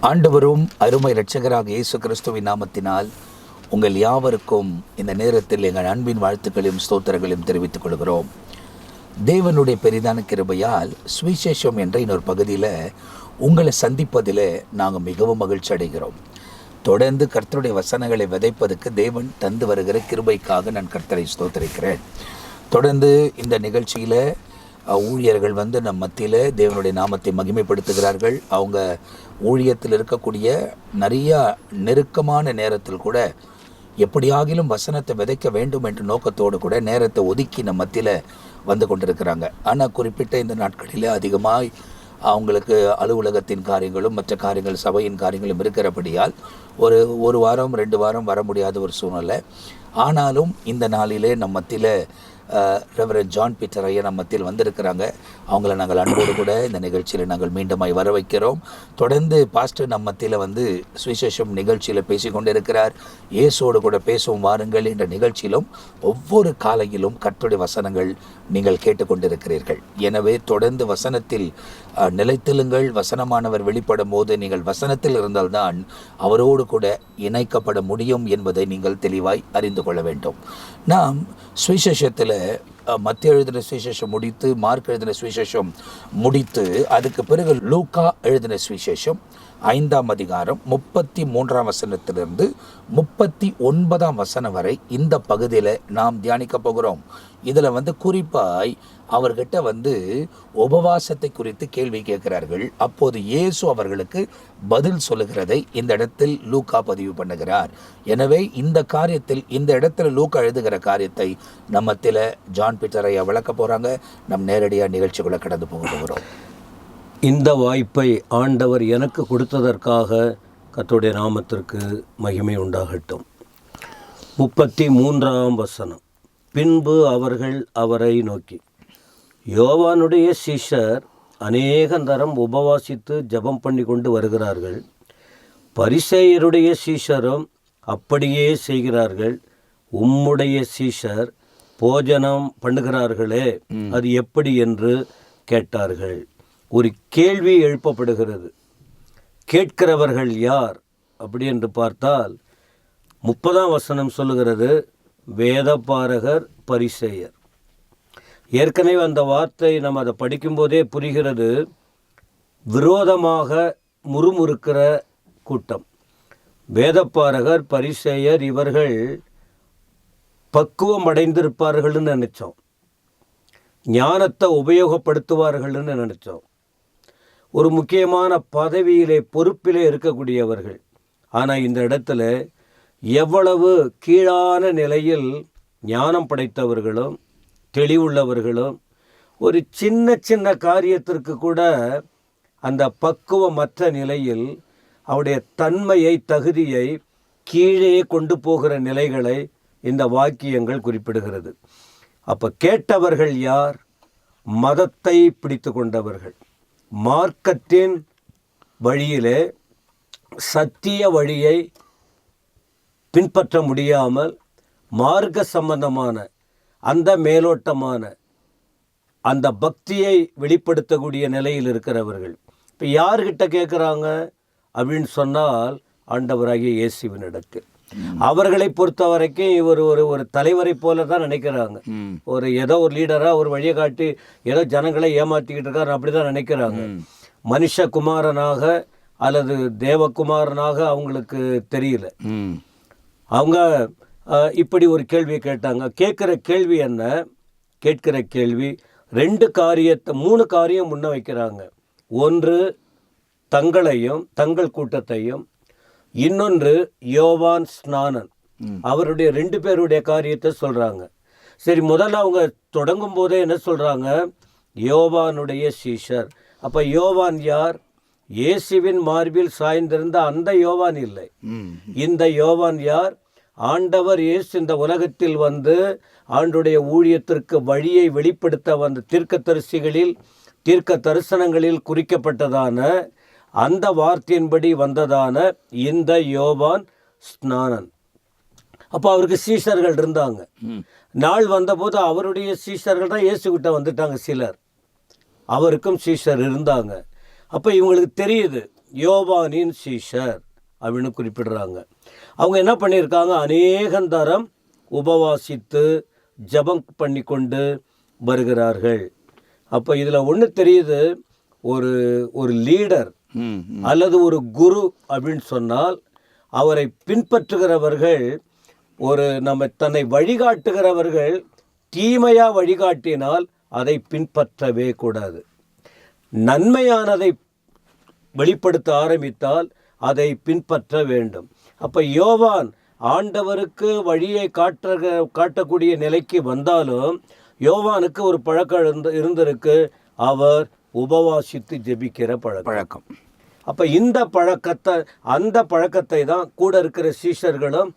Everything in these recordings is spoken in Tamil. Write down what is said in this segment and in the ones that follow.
ஆண்டவரும் அருமை இரட்சகராக இயேசு கிறிஸ்துவின் நாமத்தினால் உங்கள் யாவருக்கும் இந்த நேரத்தில் எங்கள் அன்பின் வாழ்த்துக்களையும் ஸ்தோத்திரங்களையும் தெரிவித்துக் கொள்கிறோம். தேவனுடைய பெரிதான கிருபையால் சுவிசேஷம் என்ற இன்னொரு பகுதியில் உங்களை சந்திப்பதில் நாங்கள் மிகவும் மகிழ்ச்சி அடைகிறோம். தொடர்ந்து கர்த்தருடைய வசனங்களை விதைப்பதற்கு தேவன் தந்து வருகிற கிருபைக்காக நான் கர்த்தரை ஸ்தோத்திரிக்கிறேன். தொடர்ந்து இந்த நிகழ்ச்சியில் ஊழியர்கள் நம் மத்தியில் தேவனுடைய நாமத்தை மகிமைப்படுத்துகிறார்கள். அவங்க ஊழியத்தில் இருக்கக்கூடிய நிறையா நெருக்கமான நேரத்தில் கூட எப்படியாகிலும் வசனத்தை விதைக்க வேண்டும் என்ற நோக்கத்தோடு கூட நேரத்தை ஒதுக்கி நம் மத்தியில் வந்து கொண்டிருக்கிறாங்க. ஆனால் குறிப்பிட்ட இந்த நாட்களில் அதிகமாக அவங்களுக்கு அலுவலகத்தின் காரியங்களும் மற்ற காரியங்கள் சபையின் காரியங்களும் இருக்கிறபடியால் ஒரு வாரம் 2 வாரம் வர முடியாத ஒரு சூழ்நிலை. ஆனாலும் இந்த நாளிலே நம் மத்தியில் ரெவரண்ட் ஜான் பீட்டர் ஐயா நம்ம மத்தியில் வந்திருக்கிறாங்க. அவங்கள நாங்கள் அன்போடு கூட இந்த நிகழ்ச்சியில் நாங்கள் மீண்டுமாய் வர வைக்கிறோம். தொடர்ந்து பாஸ்டர் நம்ம மத்தியில் சுவிசேஷம் நிகழ்ச்சியில் பேசி கொண்டு இருக்கிறார். இயேசோடு கூட பேசுவோம் வாருங்கள் என்ற நிகழ்ச்சியிலும் ஒவ்வொரு காலையிலும் கர்த்தருடைய வசனங்கள் நீங்கள் கேட்டுக்கொண்டிருக்கிறீர்கள். எனவே தொடர்ந்து வசனத்தில் நிலைத்திலுங்கள். வசனமானவர் வெளிப்படும் போது நீங்கள் வசனத்தில் இருந்தால்தான் அவரோடு கூட இணைக்கப்பட முடியும் என்பதை நீங்கள் தெளிவாய் அறிந்து கொள்ள வேண்டும். நாம் சுவிசேஷத்தில் மத்திய எழுதின சுவிசேஷம் முடித்து மார்க் எழுதின சுவிசேஷம் முடித்து அதுக்கு பிறகு லூக்கா எழுதின சுவிசேஷம் 5ஆம் அதிகாரம் 33ஆம் வசனத்திலிருந்து 39ஆம் வசனம் வரை இந்த பகுதியில் நாம் தியானிக்க போகிறோம். இதில் குறிப்பாய் அவர்கிட்ட உபவாசத்தை குறித்து கேள்வி கேட்கிறார்கள். அப்போது இயேசு அவர்களுக்கு பதில் சொல்லுகிறதை இந்த இடத்தில் லூக்கா பதிவு பண்ணுகிறார். எனவே இந்த காரியத்தில் இந்த இடத்துல லூக்கா எழுதுகிற காரியத்தை நம்மத்தில் ஜான் பீட்டர் ஐயா விளக்க போகிறாங்க. நம் நேரடியாக நிகழ்ச்சிக்குள்ளே கடந்து போக போகிறோம். இந்த வாய்ப்பை ஆண்டவர் எனக்கு கொடுத்ததற்காக கர்த்தருடைய நாமத்திற்கு மகிமை உண்டாகட்டும். 33ஆம் வசனம். பின்பு அவர்கள் அவரை நோக்கி, யோவானுடைய சீஷர் அநேகந்தரம் உபவாசித்து ஜெபம் பண்ணி கொண்டு வருகிறார்கள், பரிசேயருடைய சீஷரும் அப்படியே செய்கிறார்கள், உம்முடைய சீஷர் போஜனம் பண்ணுகிறார்களே, அது எப்படி என்று கேட்டார்கள். ஒரு கேள்வி எழுப்பப்படுகிறது. கேட்கிறவர்கள் யார் அப்படி என்று பார்த்தால் 30ஆம் வசனம் சொல்லுகிறது, வேதபாரகர் பரிசேயர். ஏற்கனவே அந்த வார்த்தை நம்ம அதை படிக்கும்போதே புரிகிறது. விரோதமாக முறுமுறுக்கிற கூட்டம். வேதபாரகர் பரிசேயர் இவர்கள் பக்குவம் அடைந்திருப்பார்கள்னு நினச்சோம். ஞானத்தை உபயோகப்படுத்துவார்கள்னு நினச்சோம். ஒரு முக்கியமான பதவியிலே பொறுப்பிலே இருக்கக்கூடியவர்கள். ஆனால் இந்த இடத்துல எவ்வளவு கீழான நிலையில் ஞானம் படைத்தவர்களும் தெளிவுள்ளவர்களும் ஒரு சின்ன சின்ன காரியத்திற்கு கூட அந்த பக்குவமற்ற நிலையில் அவருடைய தன்மையை தகுதியை கீழே கொண்டு போகிற நிலைகளை இந்த வாக்கியங்கள் குறிப்பிடுகிறது. அப்போ கேட்டவர்கள் யார்? மதத்தை பிடித்து கொண்டவர்கள். மார்க்கத்தின் வழியிலே சத்திய வழியை பின்பற்ற முடியாமல் மார்க்க சம்பந்தமான அந்த மேலோட்டமான அந்த பக்தியை வெளிப்படுத்தக்கூடிய நிலையில் இருக்கிறவர்கள். இப்போ யார்கிட்ட கேட்குறாங்க அப்படின்னு சொன்னால் ஆண்டவராகிய இயேசுவினிடத்தில். அவர்களை பொறுத்த வரைக்கும் இவர் ஒரு தலைவரை போல தான் நினைக்கிறாங்க. ஏதோ ஒரு லீடராக ஒரு வழியை காட்டி ஏதோ ஜனங்களை ஏமாற்றிக்கிட்டு இருக்காரு அப்படி தான் நினைக்கிறாங்க. மனுஷகுமாரனாக அல்லது தேவகுமாரனாக அவங்களுக்கு தெரியல. அவங்க இப்படி ஒரு கேள்வியை கேட்டாங்க. கேட்குற கேள்வி என்ன? கேட்கிற கேள்வி 3 காரியம் முன்ன வைக்கிறாங்க. ஒன்று தங்களையும் தங்கள் கூட்டத்தையும், இன்னொன்று யோவான் ஸ்நானன் அவருடைய 2 பேருடைய காரியத்தை சொல்கிறாங்க. சரி, முதல்ல அவங்க தொடங்கும் போதே என்ன சொல்கிறாங்க? யோவானுடைய சீஷர். அப்போ யோவான் யார்? இயேசுவின் மார்பில் சாய்ந்திருந்த அந்த யோவான் இல்லை. இந்த யோவான் யார்? ஆண்டவர் இயேசு இந்த உலகத்தில் ஆண்டுடைய ஊழியத்திற்கு வழியை வெளிப்படுத்த வந்த தீர்க்க தரிசனங்களில் குறிக்கப்பட்டதான அந்த வார்த்தையின்படி வந்ததான இந்த யோவான் ஸ்நானன். அப்போ அவருக்கு சீஷர்கள் இருந்தாங்க. நாள் வந்தபோது அவருடைய சீஷர்கள் தான் இயேசுகிட்ட வந்துட்டாங்க. சிலர் அவருக்கும் சீஷர் இருந்தாங்க. அப்போ இவங்களுக்கு தெரியுது யோவானின் சீஷர் அப்படின்னு குறிப்பிடுறாங்க. அவங்க என்ன பண்ணியிருக்காங்க, அநேகந்தரம் உபவாசித்து ஜெபம் பண்ணி கொண்டு வருகிறார்கள். அப்போ இதில் ஒன்று தெரியுது, ஒரு லீடர் அல்லது ஒரு குரு அப்படின்னு சொன்னால் அவரை பின்பற்றுகிறவர்கள், நம்ம தன்னை வழிகாட்டுகிறவர்கள் தீமையாக வழிகாட்டினால் அதை பின்பற்றவே கூடாது. நன்மையானதை வெளிப்படுத்த ஆரம்பித்தால் அதை பின்பற்ற வேண்டும். அப்போ யோவான் ஆண்டவருக்கு வழியை காட்டக்கூடிய நிலைக்கு வந்தாலும் யோவானுக்கு ஒரு பழக்கம் இருந்திருக்கு, அவர் உபவாசித்து ஜெபிக்கிற பழக்கம். அப்போ அந்த பழக்கத்தை தான் கூட இருக்கிற சீஷர்களும்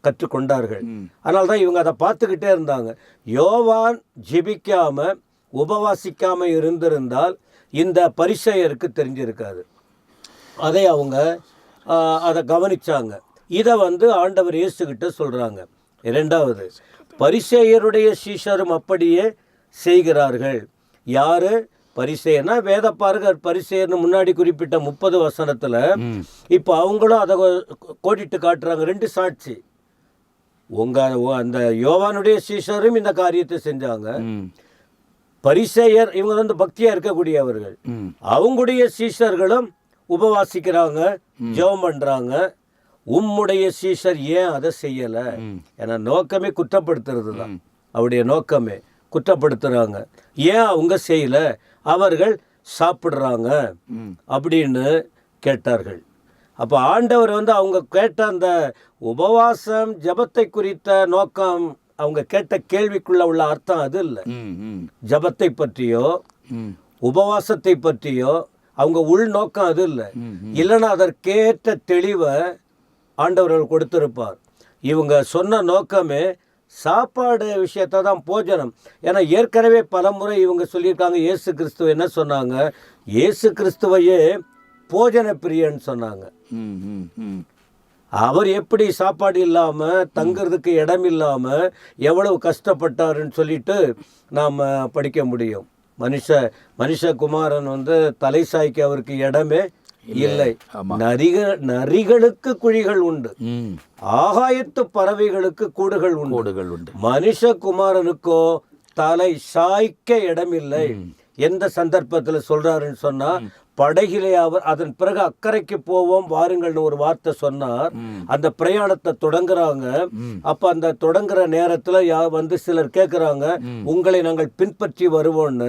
கற்றுக்கொண்டார்கள். அதனால தான் இவங்க அதை பார்த்துக்கிட்டே இருந்தாங்க. யோவான் ஜெபிக்காம உபவாசிக்காம இருந்திருந்தால் இந்த பரிசேயருக்கு தெரிஞ்சிருக்காது. அதை கவனிச்சாங்க. இதை ஆண்டவர் இயேசுகிட்ட சொல்றாங்க. இரண்டாவது, பரிசேயருடைய சீஷரும் அப்படியே செய்கிறார்கள். யாரு பரிசேயர்னா வேதப்பாரகர். பரிசேயர்னு முன்னாடி குறிப்பிட்ட 30 வசனத்துல இப்போ அவங்களும் அதை கோடிட்டு காட்டுறாங்க. 2 சாட்சி. அந்த யோவானுடைய சீஷரும் இந்த காரியத்தை செஞ்சாங்க. பரிசேயர் இவங்க பக்தியா இருக்கக்கூடியவர்கள். அவங்களுடைய சீஷர்களும் உபவாசிக்கிறாங்க, ஜெபம் பண்றாங்க. உம்முடைய சீஷர் ஏன் அதை செய்யல? ஏன்னா நோக்கமே குற்றப்படுத்துறது தான். அவருடைய நோக்கமே குற்றப்படுத்துறாங்க. ஏன் அவங்க செய்யல? அவர்கள் சாப்பிடுறாங்க அப்படின்னு கேட்டார்கள். அப்போ ஆண்டவர் அவங்க கேட்ட அந்த உபவாசம் ஜபத்தை குறித்த நோக்கம், அவங்க கேட்ட கேள்விக்குள்ள உள்ள அர்த்தம் அது இல்லை. ஜபத்தை பற்றியோ உபவாசத்தை பற்றியோ அவங்க உள்நோக்கம் அது இல்லை. இல்லைன்னா அதற்கேற்ற தெளிவை ஆண்டவர்கள் கொடுத்திருப்பார். இவங்க சொன்ன நோக்கமே சாப்பாடு விஷயத்தை தான், போஜனம். ஏன்னா ஏற்கனவே பல முறை இவங்க சொல்லியிருக்காங்க. இயேசு கிறிஸ்துவ என்ன சொன்னாங்க? இயேசு கிறிஸ்துவையே போஜன பிரியன்னு சொன்னாங்க. அவர் எப்படி சாப்பாடு இல்லாமல் தங்கிறதுக்கு இடம் இல்லாமல் எவ்வளவு கஷ்டப்பட்டாருன்னு சொல்லிட்டு நாம் படிக்க முடியும். மனுஷகுமாரன் தலை சாய்க்கு அவருக்கு இடமே இல்லை. நரிகளுக்கு குழிகள் உண்டு, ஆகாயத்து பறவைகளுக்கு கூடுகள் உண்டு. மனுஷகுமாரனுக்கோ தலை சாய்க்க இடமில்லை. எந்த சந்தர்ப்பத்தில் சொல்றாருன்னு சொன்னா, படகிலே அவர் அதன் பிறகு அக்கறைக்கு போவோம் வாருங்கள்னு ஒரு வார்த்தை சொன்னார். அந்த பிரயாணத்தை தொடங்குறாங்க. அப்ப அந்த தொடங்குற நேரத்துல சிலர் கேட்கிறாங்க, உங்களை நாங்கள் பின்பற்றி வருவோம்னு.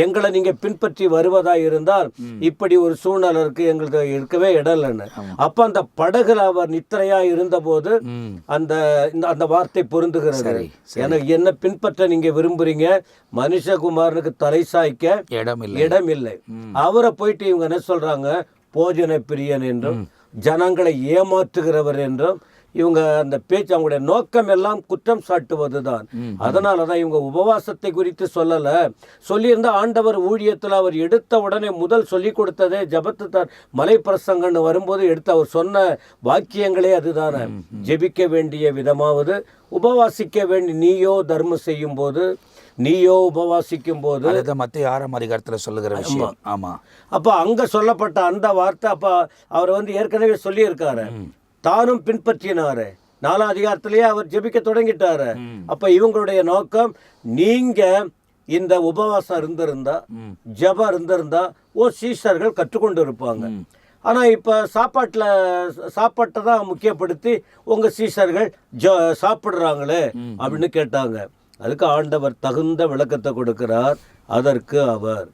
எங்களை நீங்க பின்பற்றி வருவதா இருந்தால் இப்படி ஒரு சூழ்நிலை இருக்கு, எங்களுக்கு இருக்கவே இடம் இல்லைன்னு. அப்ப அந்த படகுல அவர் நித்திரையா இருந்த போது அந்த வார்த்தை பொருந்துகிறது. எனக்கு என்ன பின்பற்ற நீங்க விரும்புறீங்க, மனுஷகுமாரனுக்கு தலை சாய்க்க இடம் இல்லை. அவரை போயிட்டு இவங்க என்ன சொல்றாங்க? போஜன பிரியன் என்றும் ஜனங்களை ஏமாற்றுகிறவர் என்றும் இவங்க அந்த பேச்சு, அவங்களுடைய நோக்கம் எல்லாம் குற்றம் சாட்டுவதுதான். அதனாலதான் இவங்க உபவாசத்தை குறித்து சொல்லியிருந்த ஆண்டவர் ஊழியத்தில் அவர் எடுத்த உடனே முதல் சொல்லி கொடுத்ததே ஜபத்து தான். மலை பிரசங்கன்னு வரும்போது எடுத்து அவர் சொன்ன வாக்கியங்களே அதுதானே. ஜெபிக்க வேண்டிய விதமாவது, உபவாசிக்க வேண்டிய, நீயோ தர்மம் செய்யும் போது, நீயோ உபவாசிக்கும் போது, மத்திய 6ஆம் அதிகாரத்தில் சொல்லுகிற விஷயம். ஆமா. அப்ப அங்க சொல்லப்பட்ட அந்த வார்த்தை அப்ப அவர் ஏற்கனவே சொல்லியிருக்காரு, தானும் பின்பற்றினாரு. 4ஆம் அதிகாரத்திலேயே அவர் ஜெபிக்க தொடங்கிட்டாரு. அப்ப இவங்களுடைய நோக்கம், நீங்க இந்த உபவாசம் இருந்திருந்தா, ஜபம் இருந்திருந்தா சீஷர்கள் கற்றுக்கொண்டு இருப்பாங்க. ஆனா இப்ப சாப்பாட்டை தான் முக்கியப்படுத்தி உங்க சீஷர்கள் சாப்பிடுறாங்களே அப்படின்னு கேட்டாங்க. அதுக்கு ஆண்டவர் தகுந்த விளக்கத்தை கொடுக்கிறார். அதற்கு அவர்,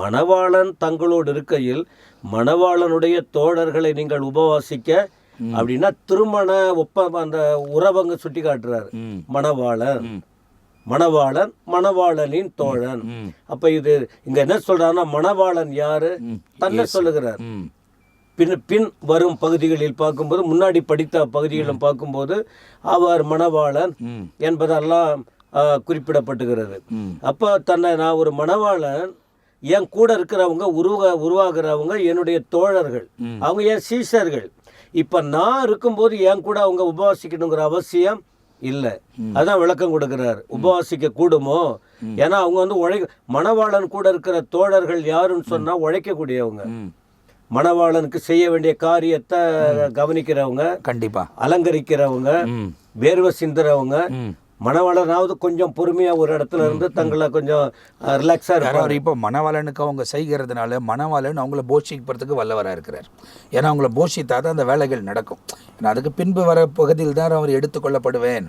மணவாளன் தங்களோடு இருக்கையில் மணவாளனுடைய தோழர்களை நீங்கள் உபவாசிக்க, அப்படின்னா திருமண அந்த உறவங்க சுட்டி காட்டுறாரு. மணவாளனின் தோழன். அப்ப இது இங்க என்ன சொல்றாருன்னா, மணவாளன் யாரு? தன்னை சொல்லுகிறார். பின் வரும் பகுதிகளில் பார்க்கும்போது, முன்னாடி படித்த பகுதிகளிலும் பார்க்கும்போது அவர் மணவாளன் என்பதெல்லாம் குறிப்பிடப்பட்டுகிறது. அப்ப தன்னை, நான் ஒரு மணவாளன், என் கூட இருக்கிறவங்க உருவாகிறவங்க என்னுடைய தோழர்கள், அவங்க என் சீஷர்கள். இப்ப நான் இருக்கும்போது என் கூட அவங்க உபவாசிக்கணுங்கிற அவசியம் இல்லை. அதான் விளக்கம் கொடுக்கிறார். உபவாசிக்க கூடுமோ? ஏன்னா அவங்க மணவாளன் கூட இருக்கிற தோழர்கள் யாருன்னு சொன்னா உழைக்கக்கூடியவங்க. மணவாளனுக்கு செய்ய வேண்டிய காரியத்தை கவனிக்கிறவங்க, கண்டிப்பா அலங்கரிக்கிறவங்க, வேர்வை சிந்துறவங்க, மணவாளனாவது கொஞ்சம் பொறுமையாக ஒரு இடத்துல இருந்து தங்களை கொஞ்சம் ரிலாக்ஸாக இருப்பார். இப்போ மணவாளனுக்கு அவங்க செய்கிறதுனால மணவாளன் அவங்கள போஷிக்கிறதுக்கு வல்லவராக இருக்கிறார். ஏன்னா அவங்கள போஷித்தா தான் அந்த வேலைகள் நடக்கும். ஏன்னா அதுக்கு பின்பு வர பகுதியில் தான் அவர் எடுத்துக்கொள்ளப்படுவேன்,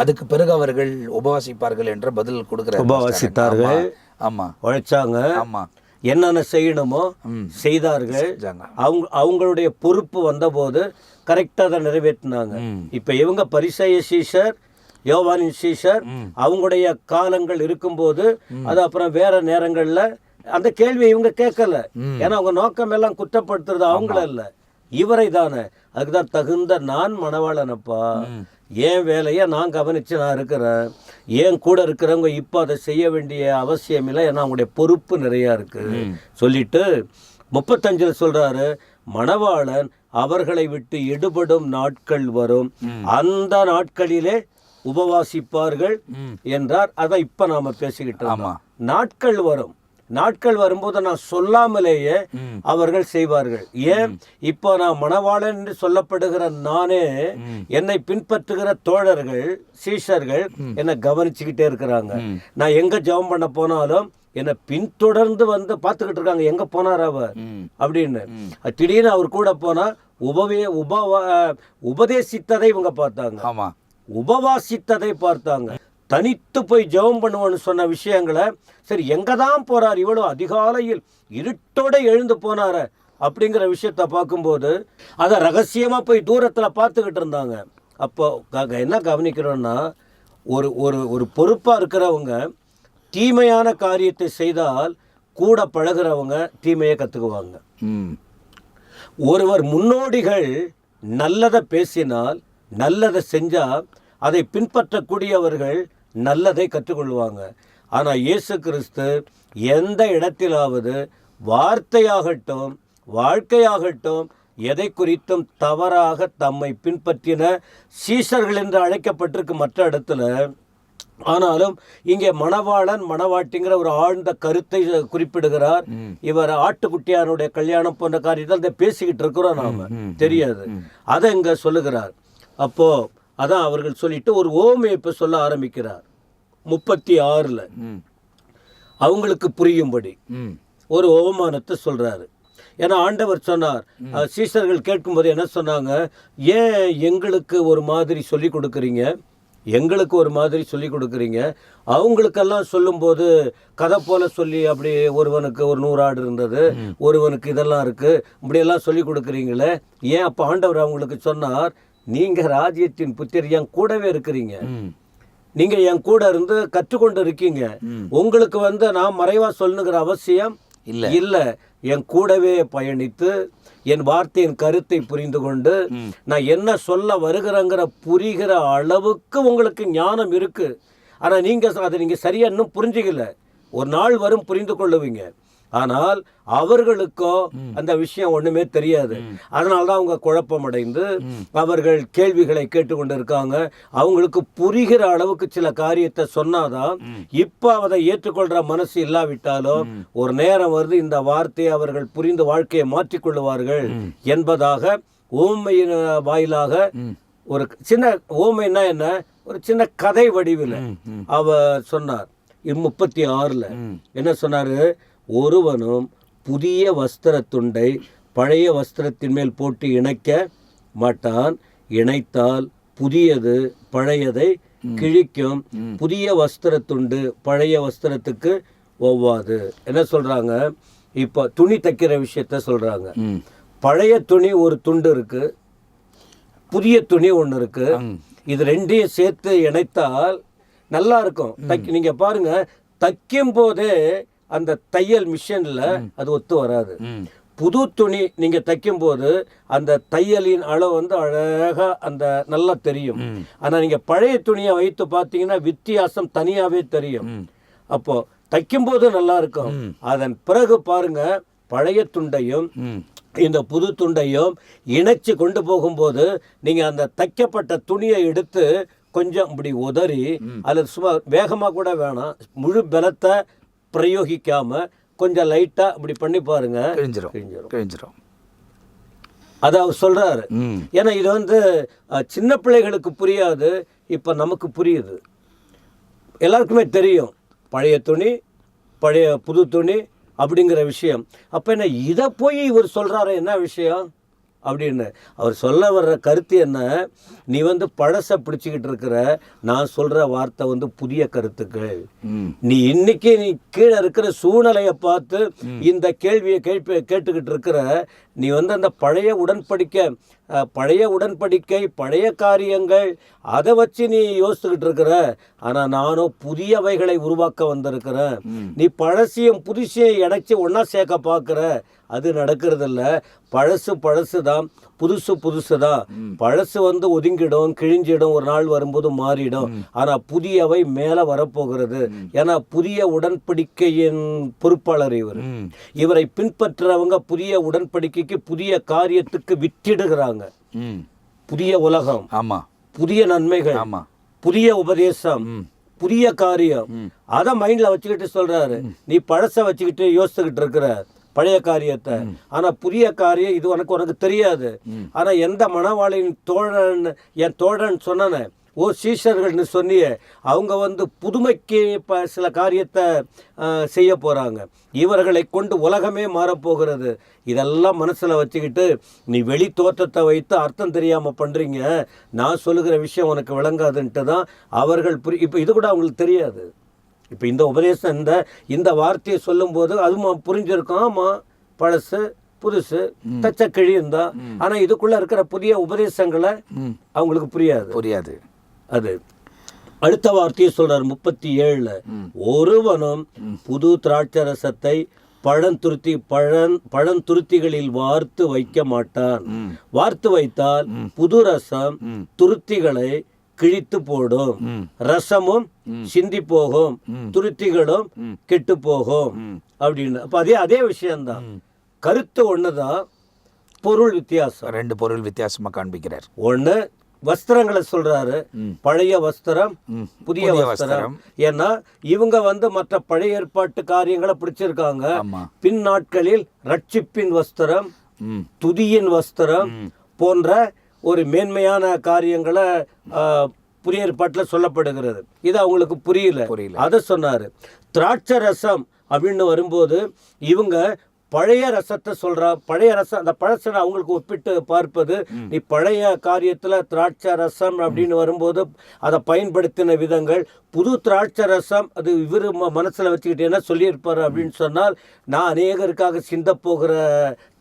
அதுக்கு பிறகு அவர்கள் உபவாசிப்பார்கள் என்ற பதில் கொடுக்குறார். உபவாசித்தார்கள், ஆமாம், உழைச்சாங்க, ஆமாம், என்னென்ன செய்யணுமோ செய்தார்கள். அவங்களுடைய பொறுப்பு வந்தபோது கரெக்டாக அதை நிறைவேற்றினாங்க. இப்போ இவங்க பரிசேய சீஷர், யோவானின் சீஷர், அவங்களுடைய காலங்கள் இருக்கும்போது அது அப்புறம் வேற நேரங்கள்ல அந்த கேள்வியை இவங்க கேட்கல. ஏன்னா அவங்க நோக்கம் எல்லாம் குற்றப்படுத்துறது அவங்கள இல்ல, இவரை தானே. அதுக்குதான் தகுந்த நான் மணவாளனப்பா, ஏன் வேலையை நான் கவனிச்சு நான் இருக்கிறேன், ஏன் கூட இருக்கிறவங்க இப்போ அதை செய்ய வேண்டிய அவசியம் இல்லை, ஏன்னா அவங்களுடைய பொறுப்பு நிறையா இருக்கு சொல்லிட்டு 35 சொல்றாரு, மணவாளன் அவர்களை விட்டு எடுபடும் நாட்கள் வரும், அந்த நாட்களிலே உபவாசிப்பார்கள் என்றார். அதான் இப்ப நாம பேசிக்கிட்டு இருக்கோம். நாட்கள் வரும், நாட்கள் வரும்போது நான் சொல்லாமலேயே அவர்கள் செய்வார்கள். ஏன்? இப்போ நான் மணவாளன் என்று சொல்லப்படுகிற நானே, என்னை பின்பற்றுகிற தோழர்கள், சீஷர்கள் என்னை கவனிச்சுக்கிட்டே இருக்கிறாங்க. நான் எங்க ஜெபம் பண்ண போனாலும் என்னை பின்தொடர்ந்து வந்து பார்த்துக்கிட்டு இருக்காங்க, எங்க போனார் அவர் அப்படின்னு. திடீர்னு அவர் கூட போனா உபதேசித்ததை இவங்க பார்த்தாங்க, உபவாசித்ததை பார்த்தாங்க. தனித்து போய் ஜெபம் பண்ணுவோன்னு சொன்ன விஷயங்களை, சரி எங்க தான் போறார், இவ்வளவு அதிகாலையில் இருட்டோட எழுந்து போனார அப்படிங்கிற விஷயத்த பார்க்கும்போது அதை ரகசியமா போய் தூரத்துல பார்த்துக்கிட்டு இருந்தாங்க. அப்போ என்ன கவனிக்கிறோம்னா, ஒரு ஒரு ஒரு பொறுப்பா இருக்கிறவங்க தீமையான காரியத்தை செய்தால் கூட பழகிறவங்க தீமையை கத்துக்குவாங்க. ஒருவர் முன்னோடிகள் நல்லதை பேசினால், நல்லதை செஞ்சா அதை பின்பற்றக்கூடியவர்கள் நல்லதை கற்றுக்கொள்வாங்க. ஆனால் இயேசு கிறிஸ்து எந்த இடத்திலாவது வார்த்தையாகட்டும் வாழ்க்கையாகட்டும் எதை குறித்தும் தவறாக தம்மை பின்பற்றின சீஷர்கள் என்று அழைக்கப்பட்டிருக்கு மற்ற இடத்துல. ஆனாலும் இங்கே மணவாளன் மணவாட்டிங்கிற ஒரு ஆழ்ந்த கருத்தை குறிப்பிடுகிறார். இவர் ஆட்டுக்குட்டியானுடைய கல்யாணம் போன்ற காரியத்தை அதை பேசிக்கிட்டு இருக்கிறோம், நாம தெரியாது, அதை இங்க சொல்லுகிறார். அப்போ அதான் அவர்கள் சொல்லிட்டு ஒரு ஓமையை இப்ப சொல்ல ஆரம்பிக்கிறார். 36 அவங்களுக்கு புரியும்படி ஒரு ஓமானத்தை சொல்றாரு. ஏன்னா ஆண்டவர் சொன்னார், சீஷர்கள் கேட்கும்போது என்ன சொன்னாங்க, ஏன் எங்களுக்கு ஒரு மாதிரி சொல்லி கொடுக்குறீங்க, எங்களுக்கு ஒரு மாதிரி சொல்லி கொடுக்குறீங்க, அவங்களுக்கெல்லாம் சொல்லும்போது கதை போல சொல்லி அப்படி ஒருவனுக்கு ஒரு 100 ஆடு இருந்தது, ஒருவனுக்கு இதெல்லாம் இருக்கு, இப்படியெல்லாம் சொல்லி கொடுக்குறீங்களே ஏன்? அப்போ ஆண்டவர் அவங்களுக்கு சொன்னார், நீங்க ராஜ்யத்தின் புத்திர என் கூடவே இருக்கிறீங்க, நீங்க என் கூட இருந்து கற்றுக்கொண்டு இருக்கீங்க, உங்களுக்கு நான் மறைவா சொல்லுங்கிற அவசியம் இல்ல. என் கூடவே பயணித்து என் வார்த்தையின் கருத்தை புரிந்து கொண்டு நான் என்ன சொல்ல வருகிறேங்கிற புரிகிற அளவுக்கு உங்களுக்கு ஞானம் இருக்கு. ஆனா அதை நீங்க சரியா இன்னும் புரிஞ்சுக்கல. ஒரு நாள் வரும் புரிந்து கொள்ளுவீங்க. ஆனால் அவர்களுக்கோ அந்த விஷயம் ஒண்ணுமே தெரியாது. அதனால்தான் அவங்க குழப்பமடைந்து அவர்கள் கேள்விகளை கேட்டுக்கொண்டு இருக்காங்க. அவங்களுக்கு புரிகிற அளவுக்கு சில காரியத்தை சொன்னாதான் இப்ப அதை ஏற்றுக்கொள்ற மனசு இல்லாவிட்டாலும் ஒரு நேரம் வருது இந்த வார்த்தையை அவர்கள் புரிந்து வாழ்க்கையை மாற்றிக்கொள்ளுவார்கள் என்பதாக ஊமையின் வாயிலாக ஒரு சின்ன ஊமைன்னா என்ன, ஒரு சின்ன கதை வடிவில் அவர் சொன்னார். 36 என்ன சொன்னாரு, ஒருவனும் புதிய வஸ்திர துண்டை பழைய வஸ்திரத்தின் மேல் போட்டு இணைக்க மாட்டான், இணைத்தால் புதியது பழையதை கிழிக்கும், புதிய வஸ்திர துண்டு பழைய வஸ்திரத்துக்கு ஒவ்வாது. என்ன சொல்றாங்க, இப்ப துணி தைக்கிற விஷயத்த சொல்றாங்க. பழைய துணி ஒரு துண்டு இருக்கு, புதிய துணி ஒன்று இருக்கு, இது ரெண்டையும் சேர்த்து இணைத்தால் நல்லா இருக்கும். நீங்க பாருங்க, தைக்கும் போதே அந்த தையல் மிஷின்ல அது ஒத்து வராது. புது துணி நீங்க தைக்கும் போது அந்த தையலின் அளவு அழகா அந்த நல்லா தெரியும். ஆனா நீங்க பழைய துணியை வைத்து பார்த்தீங்கன்னா வித்தியாசம் தனியாவே தெரியும். அப்போ தைக்கும் போது நல்லா இருக்கும். அதன் பிறகு பாருங்க, பழைய துண்டையும் இந்த புது துண்டையும் இணைச்சு கொண்டு போகும்போது நீங்க அந்த தைக்கப்பட்ட துணியை எடுத்து கொஞ்சம் இப்படி உதறி, அல்லது சும்மா வேகமா கூட வேணாம், முழு பலத்தை பிரயோகிக்காம கொஞ்சம் லைட்டா இப்படி பண்ணி பாருங்க, கிழிஞ்சிரும். அதை அவர் சொல்றாரு. ஏன்னா இது வந்து சின்ன பிள்ளைகளுக்கு புரியாது, இப்போ நமக்கு புரியுது. எல்லாருக்குமே தெரியும் பழைய துணி, பழைய புது துணி அப்படிங்கிற விஷயம். அப்போ என்ன இதை போய் இவர் சொல்கிறாரு, என்ன விஷயம் அப்படின்னு. அவர் சொல்ல வர்ற கருத்து என்ன, நீ வந்து பழசை பிடிச்சிக்கிட்டு இருக்கிற, நான் சொல்கிற வார்த்தை வந்து புதிய கருத்துக்கள். நீ இன்னைக்கு நீ கீழே இருக்கிற சூழ்நிலையை பார்த்து இந்த கேள்வியை கேட்டுக்கிட்டு இருக்கிற, நீ வந்து அந்த பழைய உடன்படிக்கை பழைய காரியங்கள் அதை வச்சு நீ யோசிச்சுக்கிட்டு இருக்கிற. ஆனால் நானும் புதியவைகளை உருவாக்க வந்திருக்கிறேன். நீ பழசையும் புதுசையும் இணைச்சி ஒன்றா சேர்க்க பார்க்குற, அது நடக்கிறது இல்லை. பழசு தான், புதுசு தான். பழசு வந்து ஒதுங்கிடும், கிழிஞ்சிடும், ஒரு நாள் வரும்போது மாறிடும். ஆனால் புதியவை மேலே வரப்போகிறது. ஏன்னா புதிய உடன்படிக்கையின் பொறுப்பாளர் இவரை பின்பற்றுறவங்க புதிய உடன்படிக்கைக்கு, புதிய காரியத்துக்கு விற்றிடுகிறாங்க. புதிய உலகம், புதிய நன்மைகள், புதிய உபதேசம், புதிய காரியம், அதை மைண்ட்ல வச்சுக்கிட்டு சொல்றாரு. நீ பழச வச்சுக்கிட்டு யோசிச்சுக்கிட்டு இருக்கிற பழைய காரியத்தை. ஆனா புதிய காரியம் இது உனக்கு தெரியாது. ஆனா எந்த மணவாளின் என் தோழன் சொன்ன சீஷர்கள்னு சொன்னிய, அவங்க வந்து புதுமைக்கு சில காரியத்தை செய்ய போகிறாங்க. இவர்களை கொண்டு உலகமே மாறப்போகிறது. இதெல்லாம் மனசில் வச்சுக்கிட்டு நீ வெளி தோற்றத்தை வைத்து அர்த்தம் தெரியாமல் பண்ணுறீங்க, நான் சொல்லுகிற விஷயம் உனக்கு விளங்காதுன்ட்டு தான் அவர்கள் இப்போ இது கூட அவங்களுக்கு தெரியாது. இப்போ இந்த உபதேசம் இந்த வார்த்தையை சொல்லும்போது அது புரிஞ்சிருக்கும். ஆமாம், பழசு புதுசு தச்ச கிழியுந்தான். ஆனால் இதுக்குள்ளே இருக்கிற புதிய உபதேசங்களை அவங்களுக்கு புரியாது. அது அடுத்த வார்த்தையை சொல்றார் 37ல, ஒருவனும் புது திராட்சரசத்தை பழந்துருத்திகளில் வார்த்து வைக்க மாட்டான். வார்த்து வைத்தால் புது ரசம் துருத்திகளை கிழித்து போடும், ரசமும் சிந்தி போகும், துருத்திகளும் கெட்டு போகும் அப்படின்னு. அப்ப அதே விஷயம்தான், கருத்து ஒண்ணுதான், பொருள் வித்தியாசம். 2 பொருள் வித்தியாசமா காண்பிக்கிறார். ஒண்ணு வஸ்திரங்களை சொல்றாரு, பழைய வஸ்திரம், புதிய வஸ்திரம். ஏன்னா இவங்க வந்து மற்ற பழைய ஏற்பாட்டு காரியங்களை பிடிச்சிருக்காங்க. பின் நாட்களில் ரட்சிப்பின் வஸ்திரம், துதியின் வஸ்திரம் போன்ற ஒரு மேன்மையான காரியங்களை புதிய ஏற்பாட்டில் சொல்லப்படுகிறது. இது அவங்களுக்கு புரியல. அதை சொன்னாரு. திராட்சை ரசம் அப்படின்னு வரும்போது இவங்க பழைய ரசத்தை சொல்றா. பழைய ரசம், அந்த பழசனை அவங்களுக்கு ஒப்பிட்டு பார்ப்பது. நீ பழைய காரியத்துல திராட்சை ரசம் அப்படின்னு வரும்போது அதை பயன்படுத்தின விதங்கள், புது திராட்சை ரசம் அது இவர் மனசுல வச்சுக்கிட்டு என்ன சொல்லியிருப்பாரு அப்படின்னு சொன்னால், நான் அநேகருக்காக சிந்த போகிற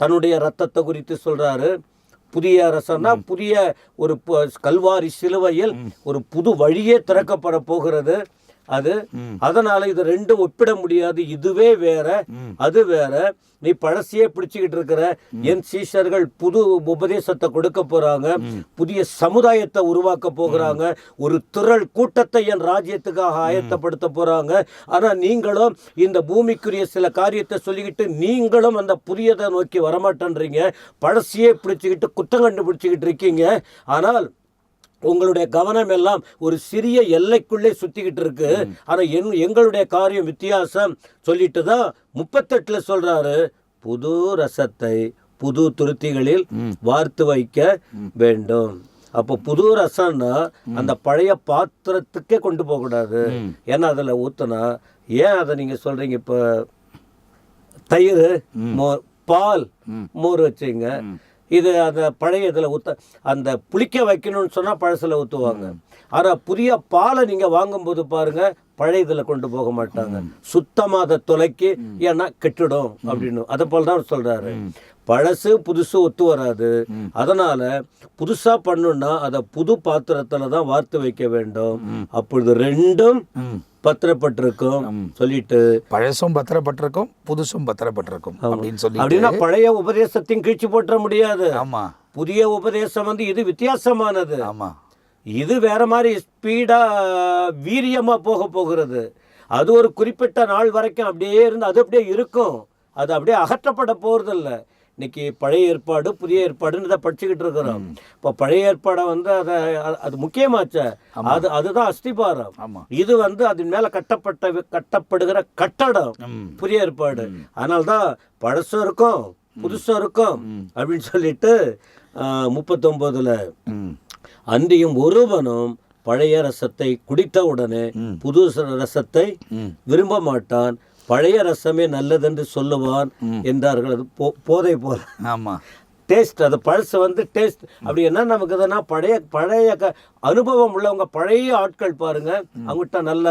தன்னுடைய ரத்தத்தை குறித்து சொல்றாரு. புதிய ரசம்னா புதிய ஒரு கல்வாரி சிலுவையில் ஒரு புது வழியே திறக்கப்பட போகிறது. அது அதனால இது ரெண்டும் ஒப்பிட முடியாது. இதுவே வேற, அது வேற. நீ பழசையே பிடிச்சுக்கிட்டு இருக்கிற. என் சீஷர்கள் புது உபதேசத்தை கொடுக்க போறாங்க, புதிய சமுதாயத்தை உருவாக்க போகிறாங்க, ஒரு திரள் கூட்டத்தை என் ராஜ்யத்துக்காக ஆயத்தப்படுத்த போறாங்க. ஆனா நீங்களும் இந்த பூமிக்குரிய சில காரியத்தை சொல்லிக்கிட்டு நீங்களும் அந்த புதியதை நோக்கி வரமாட்டேன்றீங்க. பழசையே பிடிச்சுக்கிட்டு குற்றம் கண்டுபிடிச்சுக்கிட்டு இருக்கீங்க. ஆனால் உங்களுடைய கவனம் எல்லாம் ஒரு சிறிய எல்லைக்குள்ளே சுத்திக்கிட்டு இருக்கு. ஆனா எங்களுடைய காரியம் வித்தியாசம் சொல்லிட்டு தான் 38ல சொல்றாரு, புது ரசத்தை புது துருத்திகளில் வார்த்து வைக்க வேண்டும். அப்போ புது ரசம்னா அந்த பழைய பாத்திரத்துக்கே கொண்டு போக கூடாது. ஏன்னா அதுல ஊத்துனா, ஏன் அதை நீங்க சொல்றீங்க, இப்ப தயிர், பால், மோர் வச்சுங்க, இது அந்த பழைய இதில் அந்த புளிக்க வைக்கணும்னு சொன்னால் பழசில் ஊற்றுவாங்க. ஆனால் புதிய பாலை நீங்கள் வாங்கும்போது பாருங்க, பழைய இதில் கொண்டு போக மாட்டாங்க. சுத்தமாக அதை தொலைக்கி, ஏன்னா கெட்டுடும் அப்படின்னு. அதை போல தான் சொல்கிறாரு. பழசு புதுசு ஒத்து வராது. அதனால புதுசா பண்ணணும்னா அதை புது பாத்திரத்துல தான் வார்த்து வைக்க வேண்டும். அப்பொழுது ரெண்டும் பத்திரப்பட்டிருக்கும் சொல்லிட்டு, பழசும் பத்திரப்பட்டிருக்கும் புதுசும் பத்திரப்பட்டிருக்கும் அப்படின்னு சொல்லி, அப்படின்னா பழைய உபதேசத்தையும் கீழ்ச்சி போட்ட முடியாது. ஆமா, புதிய உபதேசம் வந்து இது வித்தியாசமானது. ஆமா, இது வேற மாதிரி ஸ்பீடா வீரியமா போகிறது. அது ஒரு குறிப்பிட்ட நாள் வரைக்கும் அப்படியே இருந்து அது அப்படியே இருக்கும். அது அப்படியே அகற்றப்பட போறது இல்லை. இன்னைக்கு பழைய ஏற்பாடு புதிய ஏற்பாடுன்னு இதை படிச்சுக்கிட்டு இருக்கிறோம். இப்போ பழைய ஏற்பாடை வந்து அது முக்கியமாச்ச, அதுதான் அஸ்திபாரம். இது வந்து அதன் மேல கட்டப்படுகிற கட்டடம் புதிய ஏற்பாடு. அதனால்தான் பழசும் இருக்கும் புதுசாக இருக்கும் அப்படின்னு சொல்லிட்டு 39 ம் அன்றியும் ஒருவனும் பழைய ரசத்தை குடித்த உடனே புது ரசத்தை விரும்ப மாட்டான், பழைய ரசமே நல்லதென்று சொல்லுவான் என்றார்கள். அது போதை போல ஆமாம். டேஸ்ட், அது பழசு வந்து டேஸ்ட். அப்படி என்ன நமக்கு எதுனா பழைய அனுபவம் உள்ளவங்க, பழைய ஆட்கள் பாருங்க, அவங்ககிட்ட நல்ல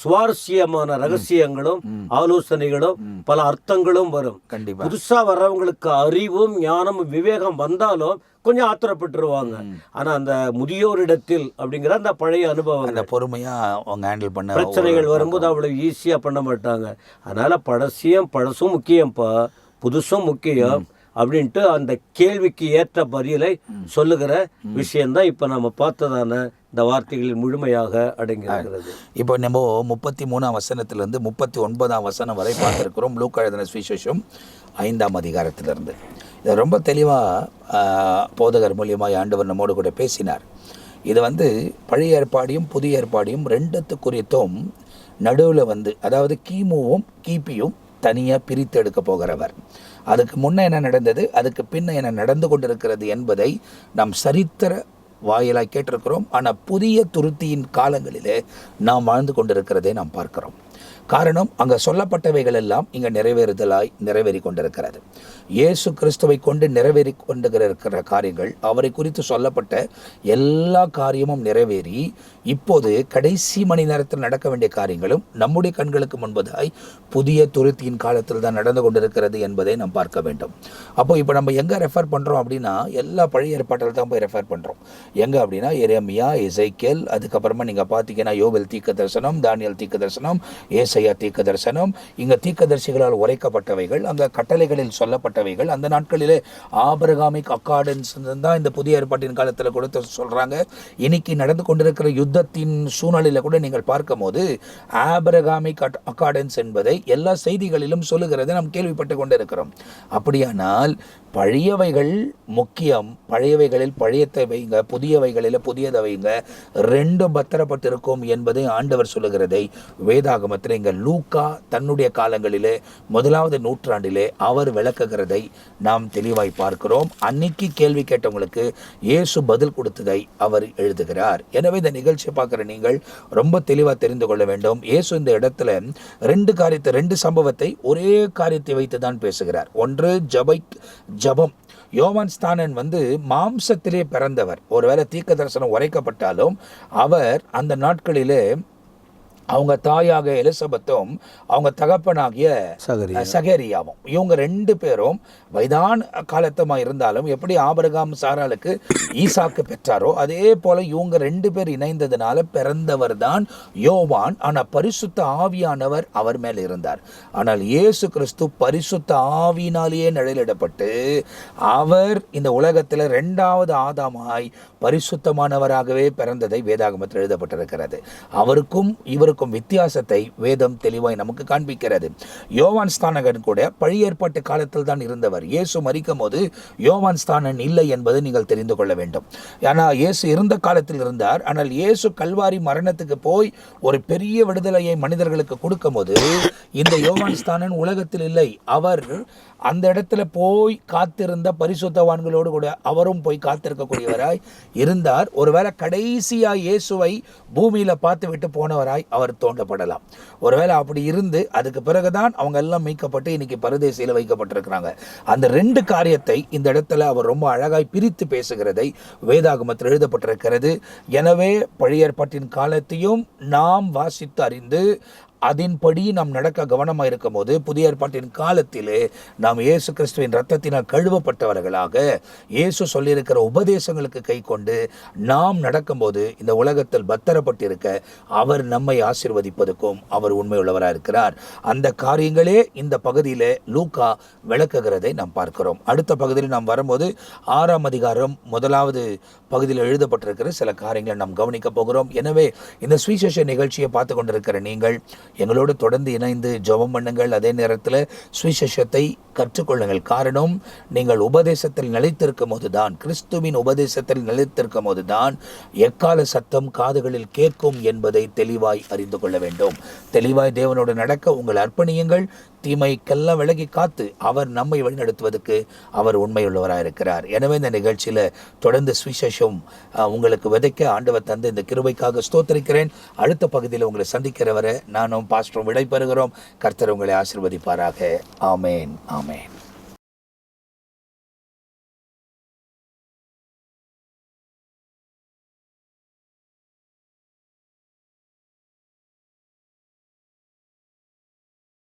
சுவாரஸ்யமான ரகசியங்களும் ஆலோசனைகளும் பல அர்த்தங்களும் வரும். கண்டிப்பாக. புதுசா வர்றவங்களுக்கு அறிவும் ஞானமும் விவேகம் வந்தாலும் கொஞ்சம் ஆத்திரப்பட்டுருவாங்க. ஆனா அந்த முதியோரிடத்தில் அப்படிங்கிற அந்த பழைய அனுபவம், அந்த பொறுமையா அவங்க ஹேண்டில் பண்ண பிரச்சனைகள் வரும்போது அவ்வளவு ஈஸியா பண்ண மாட்டாங்க. அதனால பழசும் முக்கியம்ப்பா, புதுசும் முக்கியம் அப்படின்ட்டு அந்த கேள்விக்கு ஏற்ற பதிலை சொல்லுகிற விஷயம்தான் இப்போ நம்ம பார்த்ததான இந்த வார்த்தைகளின் முழுமையாக அடங்கியிருக்கிறது. இப்போ நம்ம 33ஆம் வசனத்திலிருந்து 39ஆம் வசனம் வரை பார்த்துருக்கிறோம். லூக்கா எழுதின சுவிசேஷம் 5ஆம் அதிகாரத்திலிருந்து. இதை ரொம்ப தெளிவாக போதகர் மூலியமாக ஆண்டவர் நம்மோடு கூட பேசினார். இது வந்து பழைய ஏற்பாடையும் புதிய ஏற்பாடையும் ரெண்டுத்து குறித்தும் நடுவில் அதாவது கிமுவும் கிபியும் தனியாக பிரித்து எடுக்க போகிறவர். அதுக்கு முன்னே என்ன நடந்தது, அதுக்கு பின்ன என்ன நடந்து கொண்டிருக்கிறது என்பதை நாம் சரித்திர வாயிலாக கேட்டிருக்கிறோம். ஆனால் புதிய துருத்தியின் காலங்களிலே நாம் வாழ்ந்து கொண்டிருக்கிறதை நாம் பார்க்கிறோம். காரணம், அங்கே சொல்லப்பட்டவைகள் எல்லாம் இங்கே நிறைவேறி கொண்டிருக்கிறது. இயேசு கிறிஸ்துவை கொண்டு நிறைவேறி கொண்டிருக்கிற காரியங்கள், அவரை குறித்து சொல்லப்பட்ட எல்லா காரியமும் நிறைவேறி இப்போது கடைசி மணி நேரத்தில் நடக்க வேண்டிய காரியங்களும் நம்முடைய கண்களுக்கு முன்பதாய் புதிய துருத்தியின் காலத்தில் தான் நடந்து கொண்டிருக்கிறது என்பதை நாம் பார்க்க வேண்டும். அப்போ இப்போ நம்ம எங்கே ரெஃபர் பண்ணுறோம் அப்படின்னா, எல்லா பழைய ஏற்பாட்டில் தான் போய் ரெஃபர் பண்ணுறோம். எங்கே அப்படின்னா எரேமியா, எசேக்கியேல், அதுக்கப்புறமா நீங்கள் பார்த்தீங்கன்னா யோவேல் தீர்க்க தரிசனம், தானியேல் தீர்க்க தரிசனம், ஏசாயா தீர்க்க தரிசனம். இங்கே தீர்க்கதரிசிகளால் உரைக்கப்பட்டவைகள், அங்கே கட்டளைகளில் சொல்லப்பட்டவைகள், அந்த நாட்களிலே ஆபிரகாமிக் அக்கார்டன்ஸ் தான் இந்த புதிய ஏற்பாட்டின் காலத்தில் கொடுத்து சொல்கிறாங்க. இன்னைக்கு நடந்து கொண்டிருக்கிற யுத்தத்தின் சூழ்நிலையில் கூட நீங்கள் பார்க்கும் போது ஆபிரகாமிக் அக்கார்டன்ஸ் என்பதை எல்லா செய்திகளிலும் சொல்லுகிறதை நாம் கேள்விப்பட்டு கொண்டு இருக்கிறோம். அப்படியானால் பழையவைகள் முக்கியம், பழையவைகளில் பழையத்தை வைங்க, புதியவைகளில் புதியதை வைங்க, ரெண்டும் பத்திரப்பட்டிருக்கும் என்பதை ஆண்டவர் சொல்லுகிறதை வேதாகமத்தில் இங்கே லூக்கா தன்னுடைய காலங்களிலே 1வது நூற்றாண்டிலே அவர் விளக்குகிறதை நாம் தெளிவாய் பார்க்கிறோம். அன்னைக்கு கேள்வி கேட்டவங்களுக்கு இயேசு பதில் கொடுத்ததை அவர் எழுதுகிறார். எனவே இந்த நிகழ்ச்சியை பார்க்குற நீங்கள் ரொம்ப தெளிவாக தெரிந்து கொள்ள வேண்டும். இயேசு இந்த இடத்துல ரெண்டு சம்பவத்தை ஒரே காரியத்தை வைத்து தான் பேசுகிறார். ஒன்று ஜபம். யோவான் ஸ்நானன் மாம்சத்திலே பிறந்தவர். ஒருவேளை தீர்க்க தரிசனம் உரைக்கப்பட்டாலும் அவர் அந்த நாட்களிலே அவங்க தாயாக எலிசபெத்தும் அவங்க தகப்பனாகிய சகரியாவும், இவங்க 2 பேரும் வயதான காலத்தமாக இருந்தாலும் எப்படி ஆபிரகாம் சாராளுக்கு ஈசாக்கு பெற்றாரோ அதே போல இவங்க 2 பேர் இணைந்ததுனால பிறந்தவர் தான் யோவான். ஆனால் பரிசுத்த ஆவியானவர் அவர் மேல் இருந்தார். ஆனால் இயேசு கிறிஸ்து பரிசுத்த ஆவியினாலேயே நிழலிடப்பட்டு அவர் இந்த உலகத்தில் 2வது ஆதாமாய் பரிசுத்தமானவராகவே பிறந்ததை வேதாகமத்தில் எழுதப்பட்டிருக்கிறது. அவருக்கும் இவருக்கும் வித்தியாசத்தை வேதம் தெளிவாய் நமக்கு காண்பிக்கிறது. யோவான் ஸ்நானகன் கூட பழைய ஏற்பாட்டு காலத்தில் தான் இருந்தவர். இயேசு மரிக்கும் போது யோவான் ஸ்நானன் இல்லை என்பதை நீங்கள் தெரிந்து கொள்ள வேண்டும். ஏன்னா இயேசு இருந்த காலத்தில் இருந்தார். ஆனால் இயேசு கல்வாரி மரணத்துக்கு போய் ஒரு பெரிய விடுதலையை மனிதர்களுக்கு கொடுக்கும் போது இந்த யோவான் ஸ்நானன் உலகத்தில் இல்லை. அவர் அந்த இடத்துல போய் காத்திருந்த பரிசுத்தவான்களோடு கூட அவரும் போய் காத்திருக்கக்கூடியவராய் இருந்தார். ஒருவேளை கடைசியா இயேசுவை பூமியில பார்த்து விட்டு போனவராய் அவர் தோன்றப்படலாம். ஒருவேளை அப்படி இருந்து அதுக்கு பிறகுதான் அவங்க எல்லாம் மீட்கப்பட்டு இன்னைக்கு பரதேசியில வைக்கப்பட்டிருக்கிறாங்க. அந்த 2 காரியத்தை இந்த இடத்துல அவர் ரொம்ப அழகாய் பிரித்து பேசுகிறதை வேதாகமத்தில் எழுதப்பட்டிருக்கிறது. எனவே பழைய ஏற்பாட்டின் காலத்தையும் நாம் வாசித்து அறிந்து அதன்படி நாம் நடக்க கவனமாக இருக்கும் போது புதிய ஏற்பாட்டின் காலத்திலே நாம் இயேசு கிறிஸ்துவின் இரத்தத்தினால் கழுவப்பட்டவர்களாக இயேசு சொல்லியிருக்கிற உபதேசங்களுக்கு கை கொண்டு நாம் நடக்கும்போது இந்த உலகத்தில் பத்திரப்பட்டிருக்க அவர் நம்மை ஆசீர்வதிப்பதற்கும் அவர் உண்மையுள்ளவராக இருக்கிறார். அந்த காரியங்களே இந்த பகுதியிலே லூக்கா விளக்குகிறதை நாம் பார்க்கிறோம். அடுத்த பகுதியில் நாம் வரும்போது 6ஆம் அதிகாரம் 1வது பகுதியில் எழுதப்பட்டிருக்கிற சில காரியங்களை நாம் கவனிக்க போகிறோம். எனவே இந்த சுவிசேஷ நிகழ்ச்சியை பார்த்து கொண்டிருக்கிற நீங்கள் எங்களோடு தொடர்ந்து இணைந்து ஜெபம் பண்ணுங்கள். அதே நேரத்தில் சுவிசேஷத்தை கற்றுக்கொள்ளுங்கள். காரணம், நீங்கள் உபதேசத்தில் நிலைத்திருக்கும் போதுதான், கிறிஸ்துவின் உபதேசத்தில் நிலைத்திருக்கும் போதுதான் எக்கால சத்தம் காதுகளில் கேட்கும் என்பதை தெளிவாய் அறிந்து கொள்ள வேண்டும். தெளிவாய் தேவனோடு நடக்க உங்கள் அர்ப்பணியுங்கள். தீமைக்கெல்லாம் விலகி காத்து அவர் நம்மை வழிநடத்துவதற்கு அவர் உண்மையுள்ளவராக இருக்கிறார். எனவே இந்த நிகழ்ச்சியில் தொடர்ந்து சுவிசேஷம் உங்களுக்கு விதைக்க ஆண்டவர் தந்து இந்த கிருபைக்காக ஸ்தோத்திரிக்கிறேன். அடுத்த பகுதியில் உங்களை சந்திக்கிற வரை நானும் பாஸ்டரும் விடைபெறுகிறோம். கர்த்தர் உங்களை ஆசீர்வதிப்பாராக. ஆமேன், ஆமேன்.